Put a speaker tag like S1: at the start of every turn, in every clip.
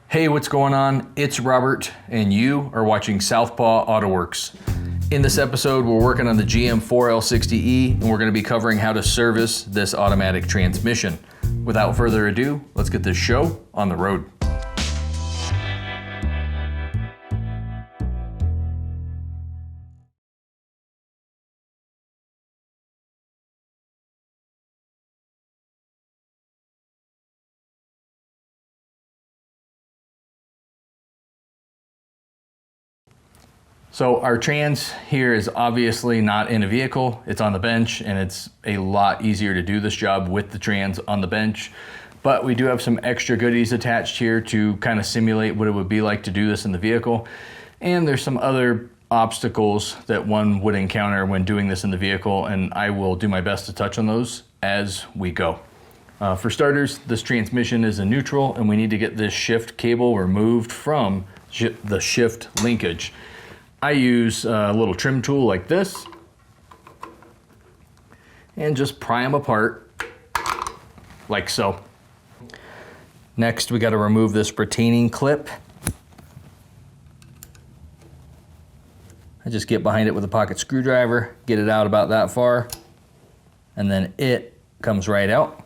S1: Hey, what's going on? It's Robert, and you are watching Southpaw Auto Works. In this episode, we're working on the GM 4L60E, and we're going to be covering how to service this automatic transmission. Without further ado, let's get this show on the road. So our trans here is obviously not in a vehicle, it's on the bench, and it's a lot easier to do this job with the trans on the bench. But we do have some extra goodies attached here to kind of simulate what it would be like to do this in the vehicle. And there's some other obstacles that one would encounter when doing this in the vehicle, and I will do my best to touch on those as we go. For starters, this transmission is a neutral, and we need to get this shift cable removed from the shift linkage. I use a little trim tool like this and just pry them apart like so. Next, we got to remove this retaining clip. I just get behind it with a pocket screwdriver, get it out about that far, and then it comes right out.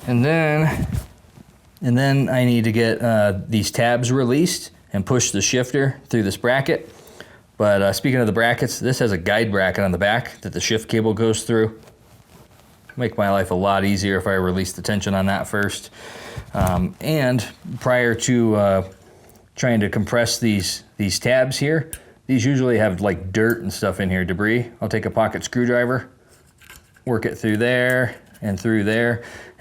S1: And then I need to get these tabs released and push the shifter through this bracket. But speaking of the brackets, this has a guide bracket on the back that the shift cable goes through. Make my life a lot easier if I release the tension on that first. And prior to trying to compress these tabs here, these usually have like dirt and stuff in here, debris. I'll take a pocket screwdriver, work it through there, and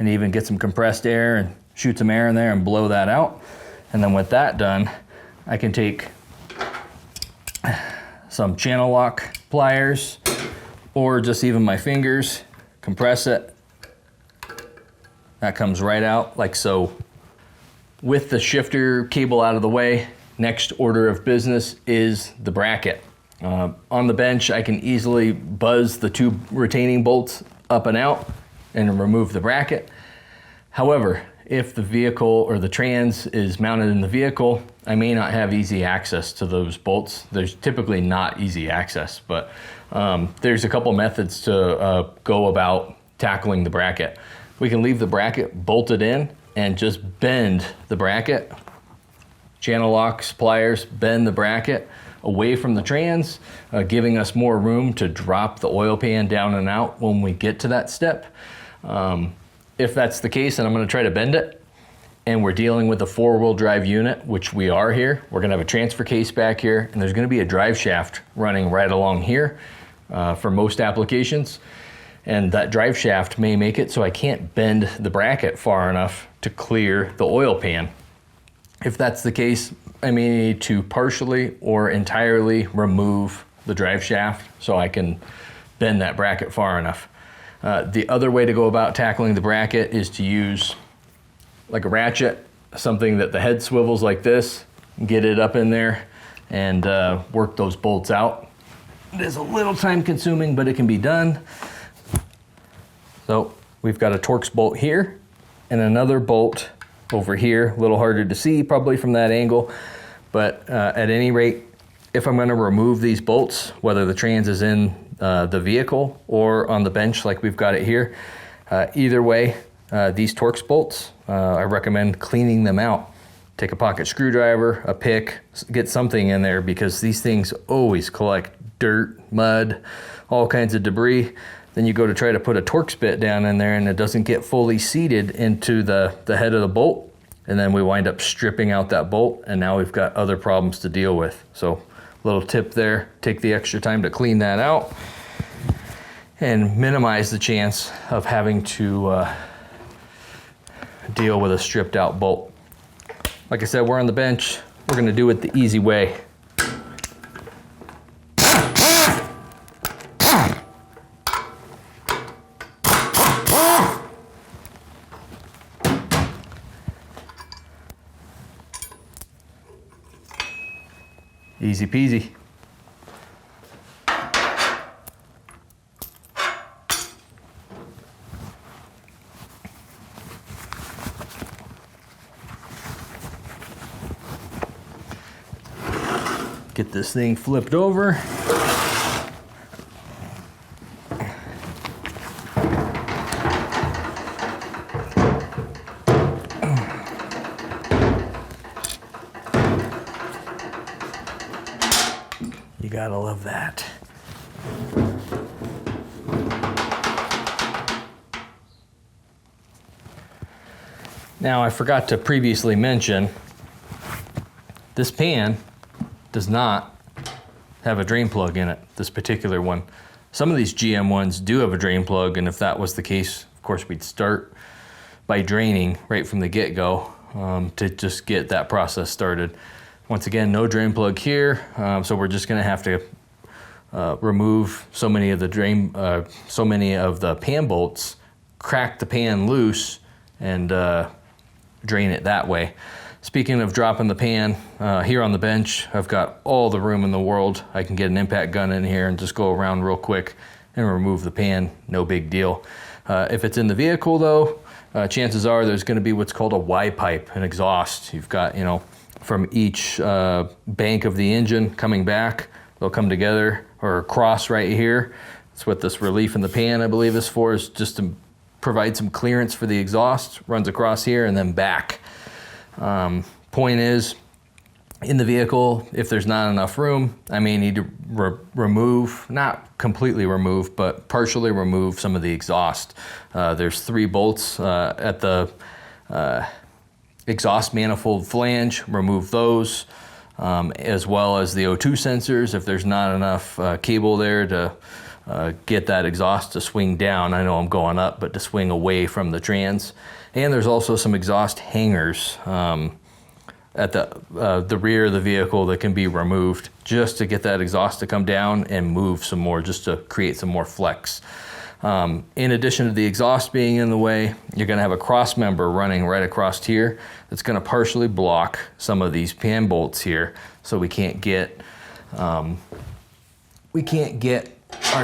S1: even get some compressed air and shoot some air in there and blow that out. And then with that done, I can take some channel lock pliers or just even my fingers, compress it. That comes right out like so. With the shifter cable out of the way, next order of business is the bracket. On the bench, I can easily buzz the two retaining bolts up and out and remove the bracket. However, if the vehicle or the trans is mounted in the vehicle, I may not have easy access to those bolts. There's typically not easy access, but there's a couple methods to go about tackling the bracket. We can leave the bracket bolted in and just bend the bracket. Channel locks, pliers, bend the bracket away from the trans, giving us more room to drop the oil pan down and out when we get to that step. If that's the case, and I'm going to try to bend it, and we're dealing with a four-wheel drive unit, which we are here, we're going to have a transfer case back here, and there's going to be a drive shaft running right along here for most applications. And that drive shaft may make it so I can't bend the bracket far enough to clear the oil pan. If that's the case, I may need to partially or entirely remove the drive shaft so I can bend that bracket far enough. The other way to go about tackling the bracket is to use like a ratchet, something that the head swivels like this, get it up in there and work those bolts out. It is a little time consuming, but it can be done. So we've got a Torx bolt here and another bolt over here, a little harder to see probably from that angle, but at any rate, if I'm going to remove these bolts, whether the trans is in the vehicle or on the bench like we've got it here, either way, these Torx bolts, I recommend cleaning them out. Take a pocket screwdriver, a pick, get something in there because these things always collect dirt, mud, all kinds of debris. Then you go to try to put a Torx bit down in there and it doesn't get fully seated into the head of the bolt. And then we wind up stripping out that bolt and now we've got other problems to deal with. So little tip there, take the extra time to clean that out and minimize the chance of having to deal with a stripped out bolt. Like I said, we're on the bench. We're gonna do it the easy way. Easy peasy. Get this thing flipped over. You gotta love that. Now, I forgot to previously mention, this pan does not have a drain plug in it, this particular one. Some of these GM ones do have a drain plug, and if that was the case, of course, we'd start by draining right from the get-go to just get that process started. Once again, no drain plug here, so we're just gonna have to remove so many of the pan bolts, crack the pan loose, and drain it that way. Speaking of dropping the pan, here on the bench, I've got all the room in the world. I can get an impact gun in here and just go around real quick and remove the pan, no big deal. If it's in the vehicle though, chances are there's gonna be what's called a Y pipe, an exhaust. You've got, you know, from each bank of the engine coming back, they'll come together or cross right here. That's what this relief in the pan, I believe, is for, is just to provide some clearance for the exhaust. Runs across here and then back. Point is, in the vehicle, if there's not enough room, I may need to remove, not completely remove, but partially remove some of the exhaust. There's 3 bolts at the exhaust manifold flange, remove those, as well as the O2 sensors. If there's not enough cable there to get that exhaust to swing down, I know I'm going up, but to swing away from the trans. And there's also some exhaust hangers at the rear of the vehicle that can be removed just to get that exhaust to come down and move some more, just to create some more flex. In addition to the exhaust being in the way, you're gonna have a cross member running right across here that's gonna partially block some of these pan bolts here, so we can't get our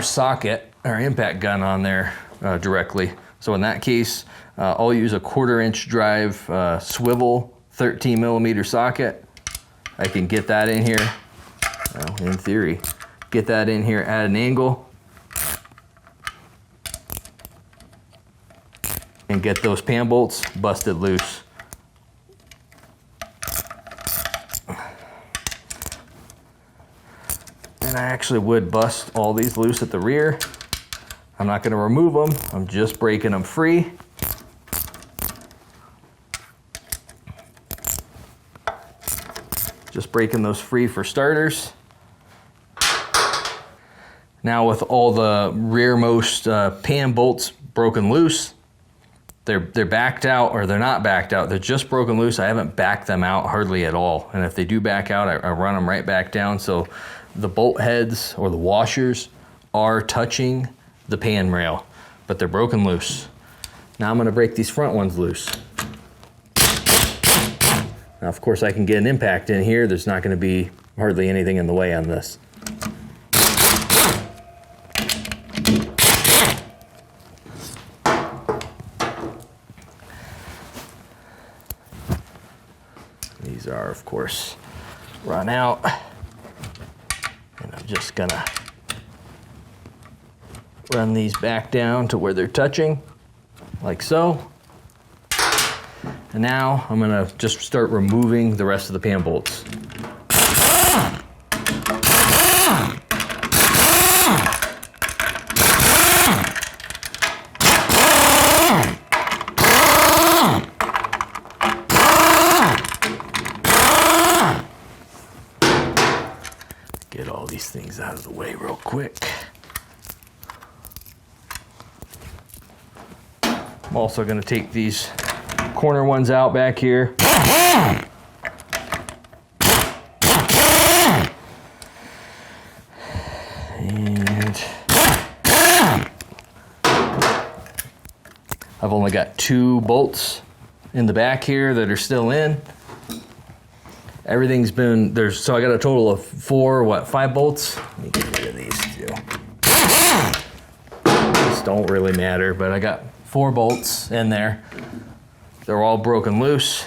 S1: socket, our impact gun on there directly. So in that case, I'll use a 1/4 inch drive swivel 13 millimeter socket. I can get that in here, well, in theory, get that in here at an angle and get those pan bolts busted loose. And I actually would bust all these loose at the rear. I'm not gonna remove them, I'm just breaking them free. Just breaking those free for starters. Now with all the rearmost pan bolts broken loose, they're backed out, or they're not backed out, they're just broken loose. I haven't backed them out hardly at all. And if they do back out, I run them right back down. So the bolt heads or the washers are touching the pan rail, but they're broken loose. Now I'm gonna break these front ones loose. Now, of course, I can get an impact in here. There's not gonna be hardly anything in the way on this. These are, of course, run out. And I'm just gonna run these back down to where they're touching, like so. And now I'm gonna just start removing the rest of the pan bolts. Get all these things out of the way real quick. I'm also gonna take these corner ones out back here. And I've only got 2 bolts in the back here that are still in. Everything's been, so I got a total of 5 bolts. Let me get rid of these 2. These don't really matter, but I got 4 bolts in there. They're all broken loose.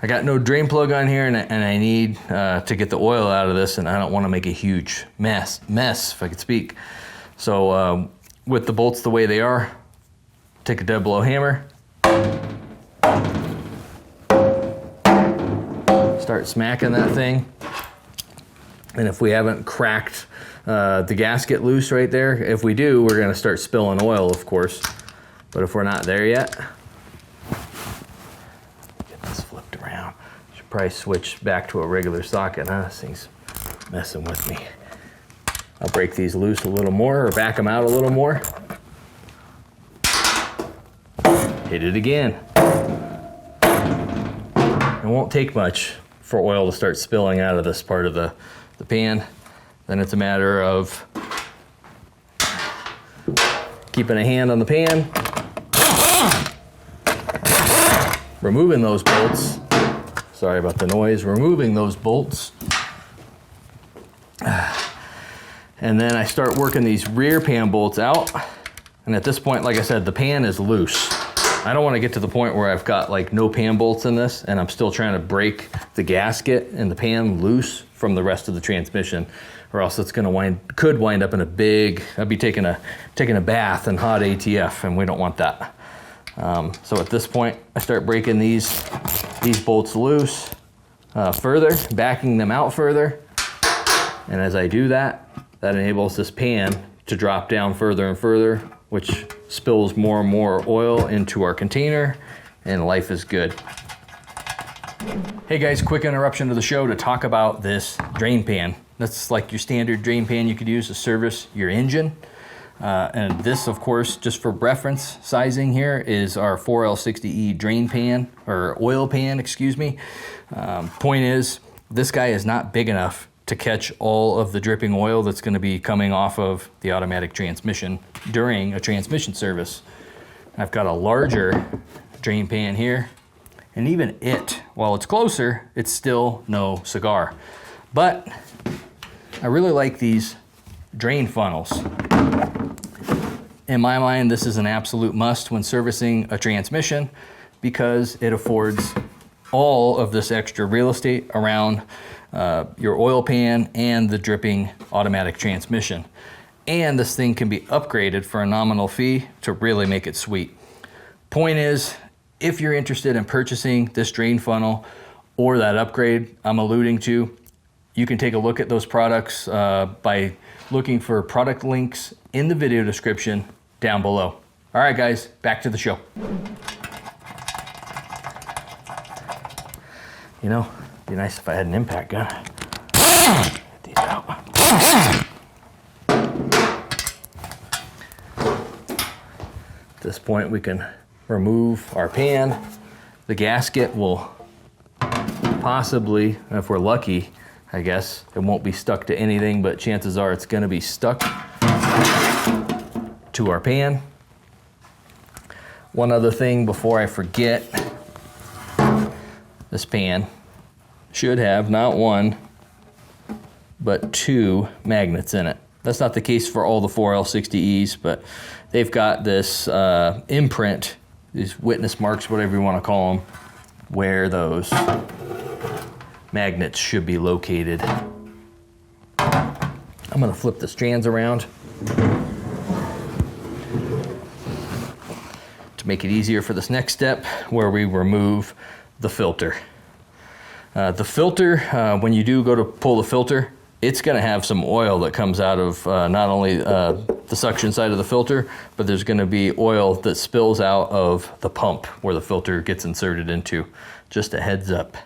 S1: I got no drain plug on here, and I need to get the oil out of this, and I don't want to make a huge mess, if I could speak. So with the bolts the way they are, take a dead blow hammer, start smacking that thing. And if we haven't cracked the gasket loose right there, if we do, we're going to start spilling oil, of course. But if we're not there yet, get this flipped around. Should probably switch back to a regular socket, huh? This thing's messing with me. I'll break these loose a little more or back them out a little more. Hit it again. It won't take much for oil to start spilling out of this part of the pan. Then it's a matter of keeping a hand on the pan, removing those bolts. Sorry about the noise. Removing those bolts. And then I start working these rear pan bolts out. And at this point, like I said, the pan is loose. I don't want to get to the point where I've got like no pan bolts in this and I'm still trying to break the gasket and the pan loose from the rest of the transmission, or else it's going to could wind up in a big, I'd be taking a bath in hot ATF, and we don't want that. So at this point, I start breaking these bolts loose further, backing them out further. And as I do that, that enables this pan to drop down further and further, which spills more and more oil into our container, and life is good. Hey guys, quick interruption to the show to talk about this drain pan. That's like your standard drain pan you could use to service your engine. And this, of course, just for reference sizing here, is our 4L60E drain pan, or oil pan, excuse me. Point is, this guy is not big enough to catch all of the dripping oil that's going to be coming off of the automatic transmission during a transmission service. I've got a larger drain pan here, and even it, while it's closer, it's still no cigar. But I really like these drain funnels. In my mind, this is an absolute must when servicing a transmission, because it affords all of this extra real estate around your oil pan and the dripping automatic transmission. And this thing can be upgraded for a nominal fee to really make it sweet. Point is, if you're interested in purchasing this drain funnel or that upgrade I'm alluding to, you can take a look at those products by looking for product links in the video description down below. All right, guys, back to the show. You know, it'd be nice if I had an impact gun. Get these out. At this point, we can remove our pan. The gasket will possibly, if we're lucky, I guess, it won't be stuck to anything, but chances are it's gonna be stuck to our pan. One other thing before I forget, this pan should have not one, but two magnets in it. That's not the case for all the 4L60Es, but they've got this imprint, these witness marks, whatever you want to call them, where those magnets should be located. I'm going to flip the strands around to make it easier for this next step, where we remove the filter. The filter, when you do go to pull the filter, it's going to have some oil that comes out of not only the suction side of the filter, but there's going to be oil that spills out of the pump where the filter gets inserted into. Just a heads up.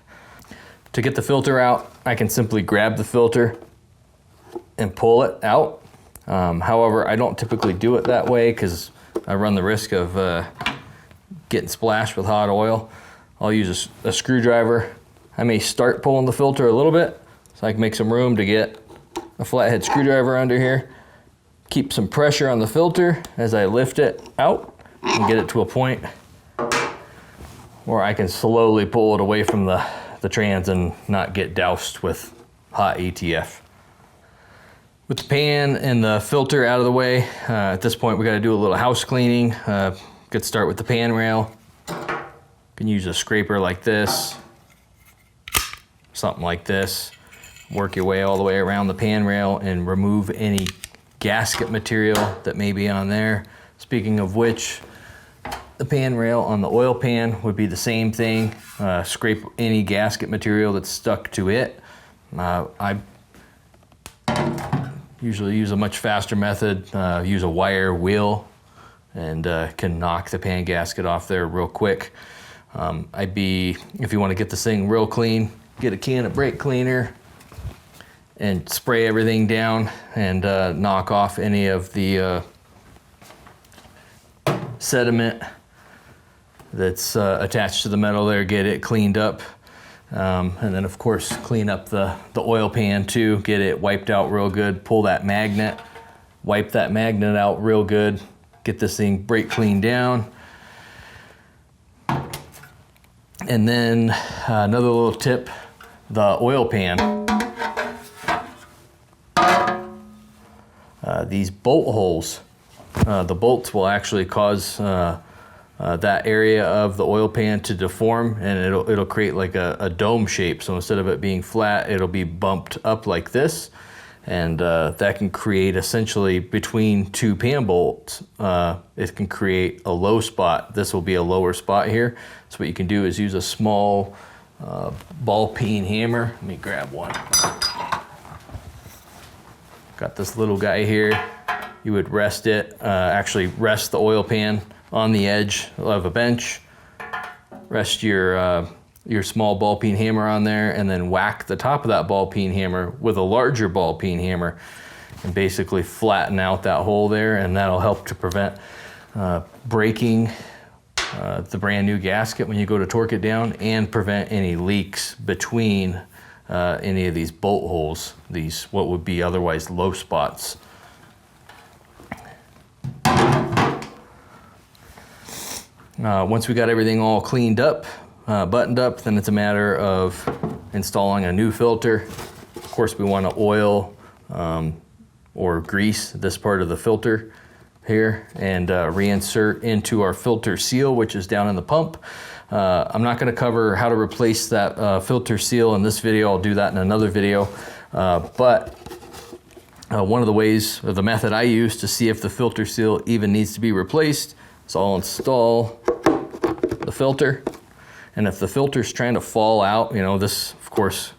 S1: To get the filter out, I can simply grab the filter and pull it out. However, I don't typically do it that way because I run the risk of getting splashed with hot oil. I'll use a screwdriver. I may start pulling the filter a little bit so I can make some room to get a flathead screwdriver under here. Keep some pressure on the filter as I lift it out and get it to a point where I can slowly pull it away from the trans and not get doused with hot ATF. With the pan and the filter out of the way, at this point we got to do a little house cleaning. Good start with the pan rail. You can use a scraper like this something like this. Work your way all the way around the pan rail and remove any gasket material that may be on there. Speaking of which, the pan rail on the oil pan would be the same thing. Scrape any gasket material that's stuck to it. I usually use a much faster method, use a wire wheel, and can knock the pan gasket off there real quick. If you want to get this thing real clean, get a can of brake cleaner and spray everything down and knock off any of the sediment that's attached to the metal there, get it cleaned up. And then of course clean up the oil pan too, get it wiped out real good, pull that magnet, wipe that magnet out real good, get this thing brake cleaned down. And then another little tip, the oil pan. These bolt holes, the bolts will actually cause that area of the oil pan to deform, and it'll create like a dome shape. So instead of it being flat, it'll be bumped up like this, and that can create essentially between two pan bolts, it can create a low spot. This will be a lower spot here. So what you can do is use a small ball peen hammer. Let me grab one. Got this little guy here. You would rest it, actually rest the oil pan on the edge of a bench. Rest your small ball peen hammer on there, and then whack the top of that ball peen hammer with a larger ball peen hammer, and basically flatten out that hole there, and that'll help to prevent breaking the brand new gasket when you go to torque it down, and prevent any leaks between any of these bolt holes, these what would be otherwise low spots. Once we got everything all cleaned up, buttoned up, then it's a matter of installing a new filter. Of course, we want to oil or grease this part of the filter here and reinsert into our filter seal, which is down in the pump. I'm not going to cover how to replace that filter seal in this video. I'll do that in another video. But one of the ways, or the method I use to see if the filter seal even needs to be replaced, is I'll install the filter. And if the filter's trying to fall out, you know, this of course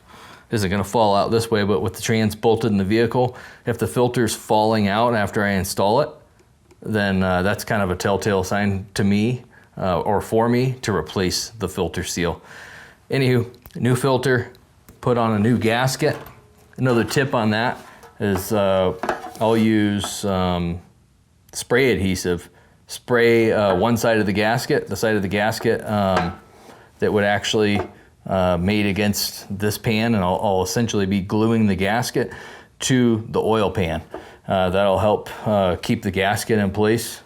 S1: isn't going to fall out this way, but with the trans bolted in the vehicle, if the filter's falling out after I install it, then that's kind of a telltale sign to me, or for me, to replace the filter seal. Anywho, new filter, put on a new gasket. Another tip on that is I'll use spray adhesive. Spray one side of the gasket, the side of the gasket that would actually mate against this pan, and I'll essentially be gluing the gasket to the oil pan. That'll help keep the gasket in place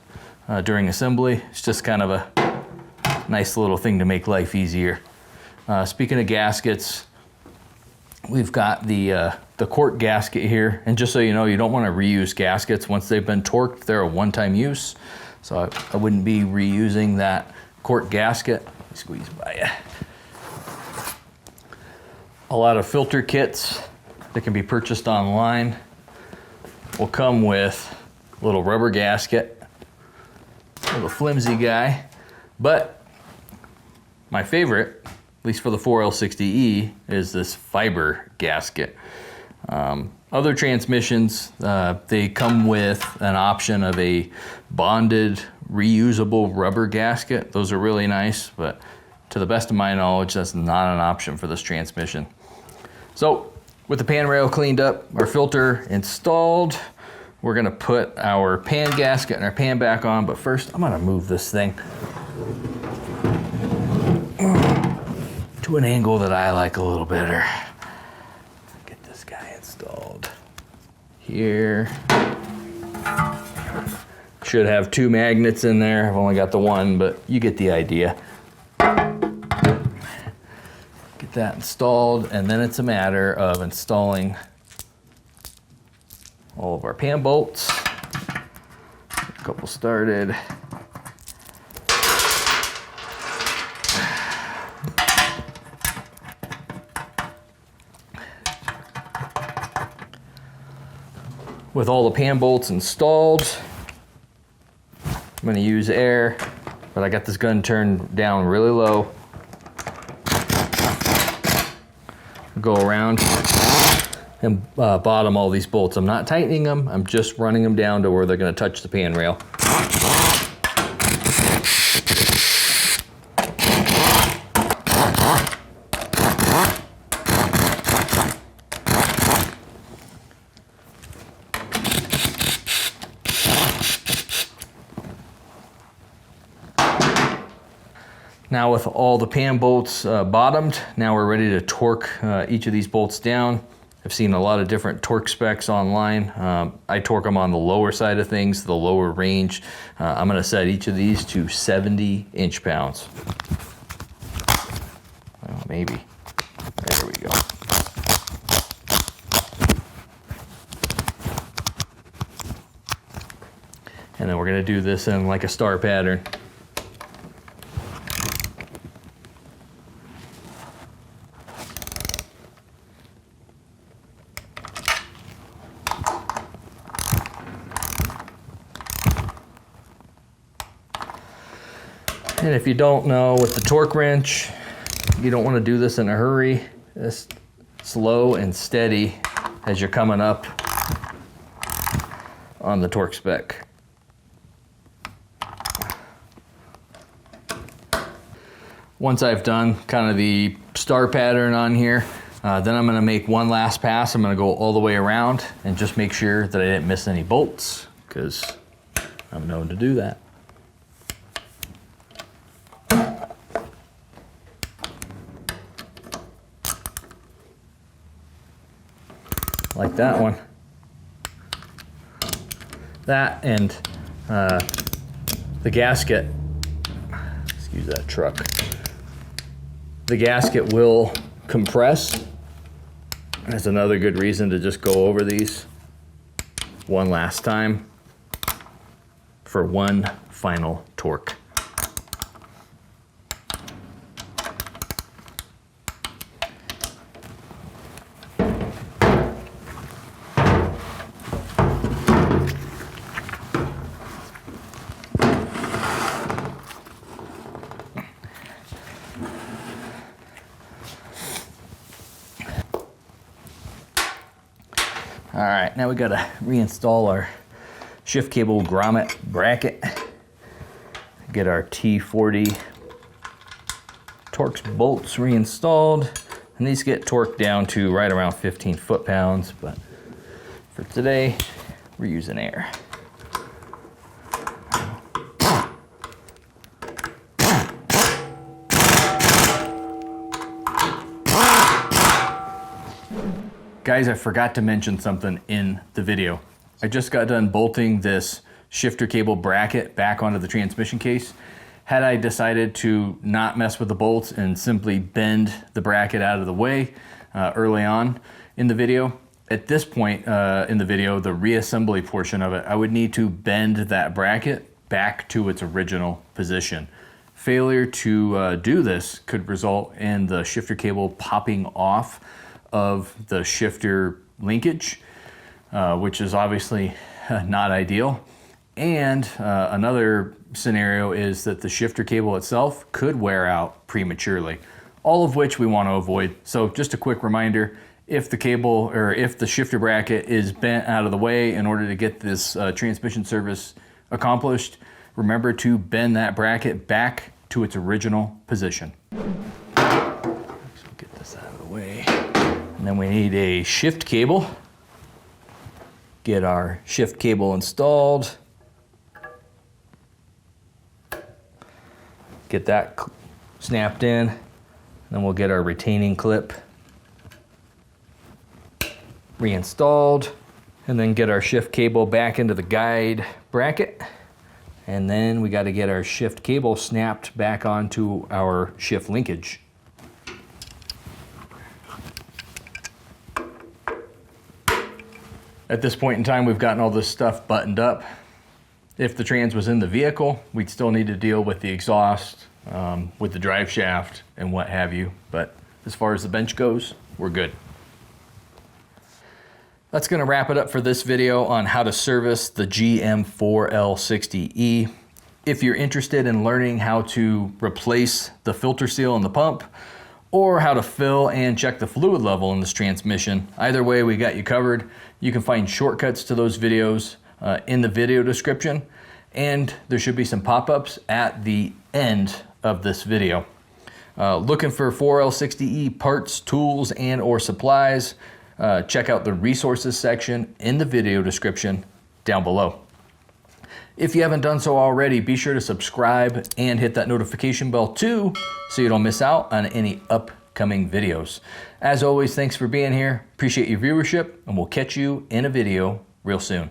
S1: during assembly. It's just kind of a nice little thing to make life easier. Speaking of gaskets, we've got the cork gasket here, and just so you know, you don't want to reuse gaskets. Once they've been torqued, they're a one-time use, so I wouldn't be reusing that cork gasket. Let me squeeze by you. A lot of filter kits that can be purchased online will come with a little rubber gasket, a little flimsy guy, but my favorite, at least for the 4L60E, is this fiber gasket. Other transmissions, they come with an option of a bonded, reusable rubber gasket. Those are really nice, but to the best of my knowledge, that's not an option for this transmission. So, with the pan rail cleaned up, our filter installed, we're gonna put our pan gasket and our pan back on, but first I'm gonna move this thing to an angle that I like a little better. Get this guy installed here. Should have two magnets in there. I've only got the one, but you get the idea. Get that installed, and then it's a matter of installing all of our pan bolts. A couple started. With all the pan bolts installed, I'm going to use air, but I got this gun turned down really low. Go around and bottom all these bolts. I'm not tightening them, I'm just running them down to where they're going to touch the pan rail. Now with all the pan bolts bottomed, now we're ready to torque each of these bolts down. I've seen a lot of different torque specs online. I torque them on the lower side of things, the lower range. I'm gonna set each of these to 70 inch-pounds. Well, maybe. There we go. And then we're gonna do this in like a star pattern. And if you don't know, with the torque wrench, you don't want to do this in a hurry. Just slow and steady as you're coming up on the torque spec. Once I've done kind of the star pattern on here, then I'm going to make one last pass. I'm going to go all the way around and just make sure that I didn't miss any bolts, because I'm known to do that. Like that one. That and the gasket, excuse that truck. The gasket will compress. That's another good reason to just go over these one last time for one final torque. All right, now we gotta reinstall our shift cable grommet bracket. Get our T40 Torx bolts reinstalled. And these get torqued down to right around 15 foot-pounds, but for today, we're using air. Guys, I forgot to mention something in the video. I just got done bolting this shifter cable bracket back onto the transmission case. Had I decided to not mess with the bolts and simply bend the bracket out of the way early on in the video, at this point in the video, the reassembly portion of it, I would need to bend that bracket back to its original position. Failure to do this could result in the shifter cable popping off of the shifter linkage, which is obviously not ideal. And another scenario is that the shifter cable itself could wear out prematurely, all of which we want to avoid. So just a quick reminder, if the cable or if the shifter bracket is bent out of the way in order to get this transmission service accomplished, remember to bend that bracket back to its original position. So get this out of the way. And then we need a shift cable. Get our shift cable installed. Get that snapped in. Then we'll get our retaining clip reinstalled. And then get our shift cable back into the guide bracket. And then we got to get our shift cable snapped back onto our shift linkage. At this point in time, we've gotten all this stuff buttoned up. If the trans was in the vehicle, we'd still need to deal with the exhaust, with the drive shaft, and what have you. But as far as the bench goes, we're good. That's gonna wrap it up for this video on how to service the GM4L60E. If you're interested in learning how to replace the filter seal in the pump, or how to fill and check the fluid level in this transmission, either way, we got you covered. You can find shortcuts to those videos in the video description, and there should be some pop-ups at the end of this video. Looking for 4L60E parts, tools, and or supplies, check out the resources section in the video description down below. If you haven't done so already, be sure to subscribe and hit that notification bell too, so you don't miss out on any upcoming videos. As always, thanks for being here. Appreciate your viewership, and we'll catch you in a video real soon.